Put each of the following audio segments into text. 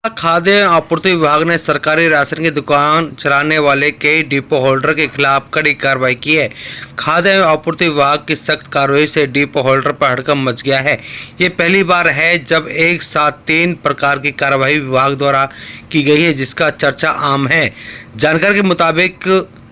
खाद्य आपूर्ति विभाग ने सरकारी राशन की दुकान चलाने वाले कई डिपो होल्डर के खिलाफ कड़ी कार्रवाई की है। खाद्य आपूर्ति विभाग की सख्त कार्रवाई से डिपो होल्डर पर हड़कंप मच गया है। ये पहली बार है जब एक साथ 3 प्रकार की कार्रवाई विभाग द्वारा की गई है, जिसका चर्चा आम है। जानकारी के मुताबिक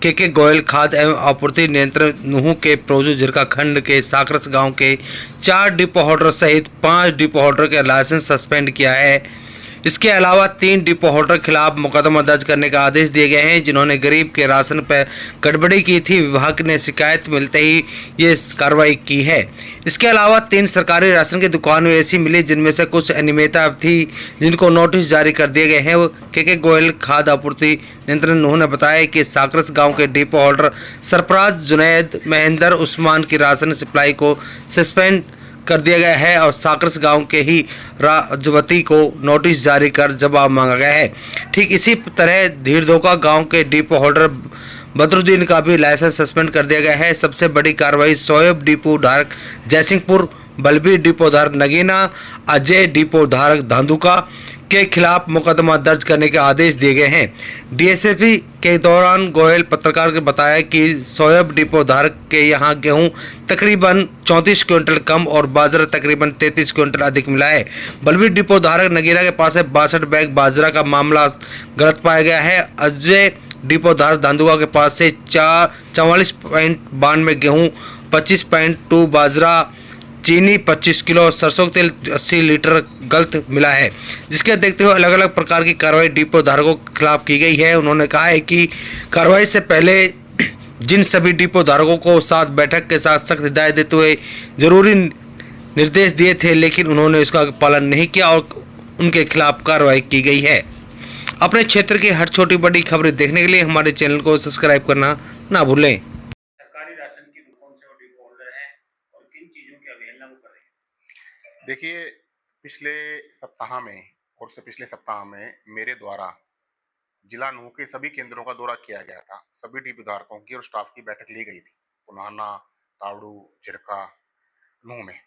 के गोयल खाद्य एवं आपूर्ति नियंत्रण नूह के प्रोजू झिरका खंड के साकरस गांव के 4 डिपो होल्डर सहित 5 डिपो होल्डर के लाइसेंस सस्पेंड किया है। इसके अलावा 3 डिपो होल्डर खिलाफ मुकदमा दर्ज करने का आदेश दिए गए हैं, जिन्होंने गरीब के राशन पर गड़बड़ी की थी। विभाग ने शिकायत मिलते ही ये कार्रवाई की है। इसके अलावा 3 सरकारी राशन की दुकानें ऐसी मिली जिनमें से कुछ अनियमितता थी, जिनको नोटिस जारी कर दिए गए हैं। के गोयल खाद्य आपूर्ति नियंत्रण नूह ने बताया कि साकरस गांव के डिपो होल्डर सरफराज जुनैद महेंद्र उस्मान की राशन सप्लाई को सस्पेंड कर दिया गया है और साकरस गांव के ही राजवती को नोटिस जारी कर जवाब मांगा गया है। ठीक इसी तरह धीरधोका गांव के डिपो होल्डर बदरुद्दीन का भी लाइसेंस सस्पेंड कर दिया गया है। सबसे बड़ी कार्रवाई शोएब डिपो धारक जयसिंहपुर, बलबीर डिपो धारक नगीना, अजय डिपो धारक धांधुका के खिलाफ मुकदमा दर्ज करने के आदेश दिए गए हैं। डीएसपी के दौरान गोयल पत्रकार को बताया कि शोएब डिपो धारक के यहां गेहूं तकरीबन 34 क्विंटल कम और बाजरा तकरीबन 33 क्विंटल अधिक मिला है। बलबीर डिपो धारक नगीना के पास 62 बैग बाजरा का मामला गलत पाया गया है। अजय डिपो धारक धांधुका के पास से 44.92 गेहूं, 25.2 बाजरा, चीनी 25 किलो, सरसों का तेल 80 लीटर गलत मिला है, जिसके देखते हुए अलग अलग प्रकार की कार्रवाई डिपो धारकों के खिलाफ की गई है। उन्होंने कहा है कि कार्रवाई से पहले जिन सभी डिपो धारकों को साथ बैठक के साथ सख्त हिदायत देते हुए जरूरी निर्देश दिए थे, लेकिन उन्होंने इसका पालन नहीं किया और उनके खिलाफ कार्रवाई की गई है। अपने क्षेत्र की हर छोटी बड़ी खबरें देखने के लिए हमारे चैनल को सब्सक्राइब करना ना भूलें। सरकारी राशन की दुकान से डिपो होल्डर हैं और किन चीजों की अवहेलना वो कर रहे हैं। देखिए, पिछले सप्ताह में और उससे पिछले सप्ताह में मेरे द्वारा जिला नूह के सभी केंद्रों का दौरा किया गया था। सभी डिपो धारकों की और स्टाफ की बैठक ली गई थी। पुनाना, तावड़ू, झिरका, नूह में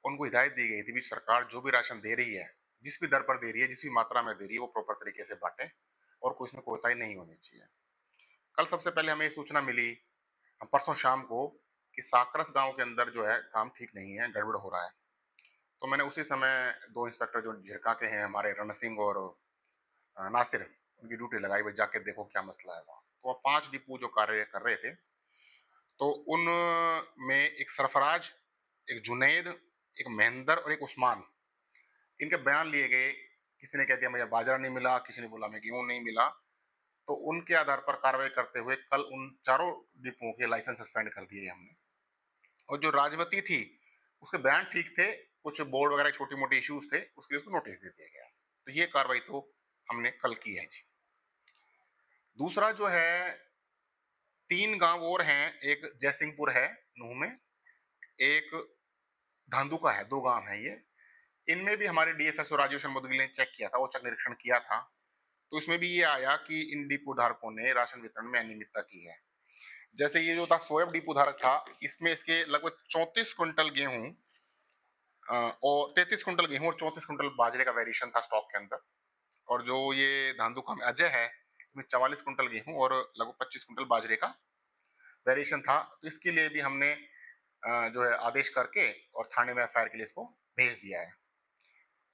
उनको हिदायत दी गई थी कि सरकार जो भी राशन दे रही है, जिस भी दर पर दे रही है, जिस भी मात्रा में दे रही है, वो प्रॉपर तरीके से बांटे और कोई इसमें कोताही नहीं होनी चाहिए। कल सबसे पहले हमें ये सूचना मिली परसों शाम को कि साकरस गांव के अंदर जो है काम ठीक नहीं है, गड़बड़ हो रहा है। तो मैंने उसी समय 2 इंस्पेक्टर जो झिरका के हैं हमारे, रण सिंह और नासिर, उनकी ड्यूटी लगाई, भाई जाके देखो क्या मसला है वहाँ। तो 5 डिपो जो कार्य कर रहे थे, तो उन में एक सरफराज, एक जुनैद, एक महेंद्र और एक उस्मान, इनके बयान लिए गए। किसी ने कह दिया मुझे बाजरा नहीं मिला, किसी ने बोला मैं गेहूं नहीं मिला। तो उनके आधार पर कार्रवाई करते हुए कल उन चारों डिपो के लाइसेंस सस्पेंड कर दिए हमने। और जो राजवती थी, उसके बयान ठीक थे, कुछ बोर्ड वगैरह छोटी मोटी इश्यूज थे, उसके लिए उसको नोटिस दे दिया गया। तो ये कार्रवाई तो हमने कल की है जी। दूसरा जो है, 3 गांव और हैं, एक जयसिंहपुर है नूह में, एक धांधुका है, 2 गांव हैं ये। इनमें भी हमारे डीएफएसओ राजेश मुदगिल ने चेक किया था, औचक निरीक्षण किया था। तो इसमें भी ये आया कि इन डिपो धारकों ने राशन वितरण में अनियमितता की है। जैसे ये जो था सोएब डिपो धारक था, इसमें इसके लगभग 34 क्विंटल गेहूं और 33 क्विंटल गेहूं और 34 क्विंटल बाजरे का वेरिएशन था स्टॉक के अंदर। और जो ये धांधुका में अजय है, इसमें 44 क्विंटल गेहूं और लगभग 25 क्विंटल बाजरे का वेरिएशन था। तो इसके लिए भी हमने जो है आदेश करके और थाने में एफआईआर के लिए इसको भेज दिया है।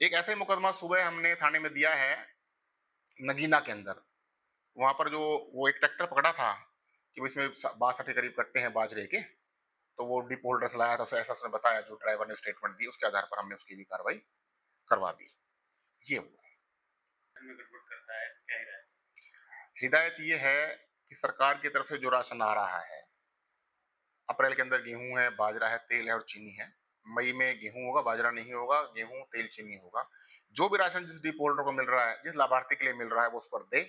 एक ऐसा ही मुकदमा सुबह हमने थाने में दिया है नगीना के अंदर। वहां पर जो वो एक ट्रैक्टर पकड़ा था कि वो इसमें 62 के करीब कट्टे हैं बाजरे के, तो वो डिपो होल्डर से लाया था, उसे ऐसा उसने बताया, जो ड्राइवर ने स्टेटमेंट दी, उसके आधार पर हमने उसकी भी कार्रवाई करवा दी। ये हुआ है। हिदायत ये है कि सरकार की तरफ से जो राशन आ रहा है, अप्रैल के अंदर गेहूं है, बाजरा है, तेल है और चीनी है। मई में गेहूं होगा, बाजरा नहीं होगा, गेहूं, तेल, चीनी होगा। जो भी राशन जिस डिपो होल्डर को मिल रहा है, जिस लाभार्थी के लिए मिल रहा है, वो उस पर दे,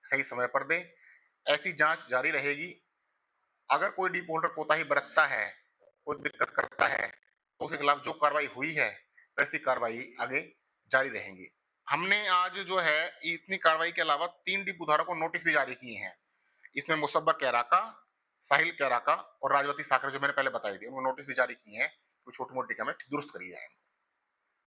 सही समय पर दे। ऐसी जांच जारी रहेगी। अगर कोई डिपो होल्डर कोताही बरतता है, कोई दिक्कत करता है, तो उसके खिलाफ जो कार्रवाई हुई है वैसी कार्रवाई आगे जारी रहेंगी। हमने आज जो है इतनी कार्रवाई के अलावा 3 डिपो धारकों को नोटिस भी जारी किए हैं। इसमें मुसब्बा कैराका, साहिल कैराका और राजवती साकर, जो मैंने पहले बताई थी, उनको नोटिस भी जारी किए हैं, तो छोटी मोटी कमेंट दुरुस्त करी जाए।